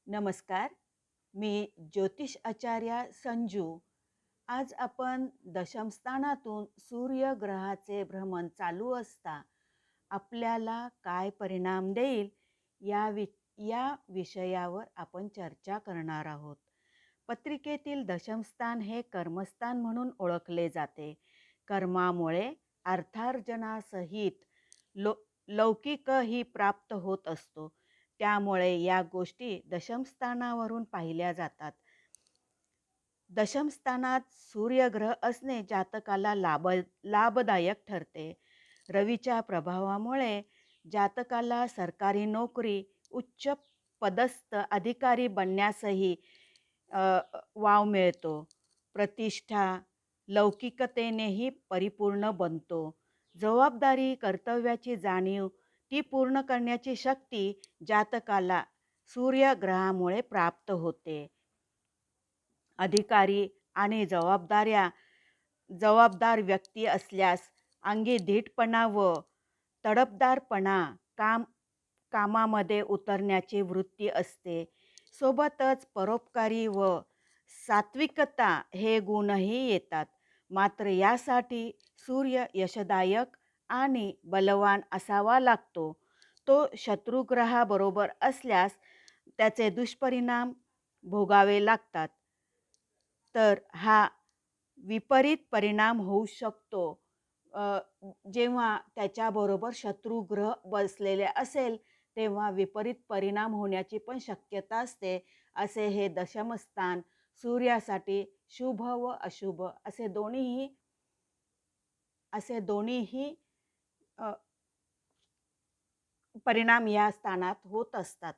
नमस्कार. मी ज्योतिष आचार्य संजू. आज आपण दशमस्थानातून सूर्यग्रहाचे भ्रमण चालू असता आपल्याला काय परिणाम देईल या विषयावर आपण चर्चा करणार आहोत. पत्रिकेतील दशमस्थान हे कर्मस्थान म्हणून ओळखले जाते. कर्मामुळे अर्थार्जनासहित लौकिकही प्राप्त होत असतो. त्यामुळे या गोष्टी दशमस्थानावरून पाहिल्या जातात. दशमस्थानात सूर्यग्रह असणे जातकाला लाभदायक ठरते. रवीच्या प्रभावामुळे जातकाला सरकारी नोकरी, उच्च पदस्थ अधिकारी बनण्यासही वाव मिळतो. प्रतिष्ठा लौकिकतेनेही परिपूर्ण बनतो. जबाबदारी, कर्तव्याची जाणीव ती पूर्ण करण्याची शक्ती जातकाला सूर्यग्रहामुळे प्राप्त होते. अधिकारी आणि जबाबदार व्यक्ती असल्यास अंगी धीटपणा व तडफदारपणा, कामामध्ये उतरण्याची वृत्ती असते. सोबतच परोपकारी व सात्विकता हे गुणही येतात. मात्र यासाठी सूर्य यशदायक आणि बलवान असावा लागतो. तो शत्रुग्रहाबरोबर असल्यास त्याचे दुष्परिणाम भोगावे लागतात. तर हा विपरीत परिणाम होऊ शकतो. जेव्हा त्याच्याबरोबर शत्रुग्रह बसलेले असेल तेव्हा विपरीत परिणाम होण्याची पण शक्यता असते. असे हे दशमस्थान सूर्यासाठी शुभ व अशुभ असे दोन्हीही परिणाम या स्थानात होत असतात.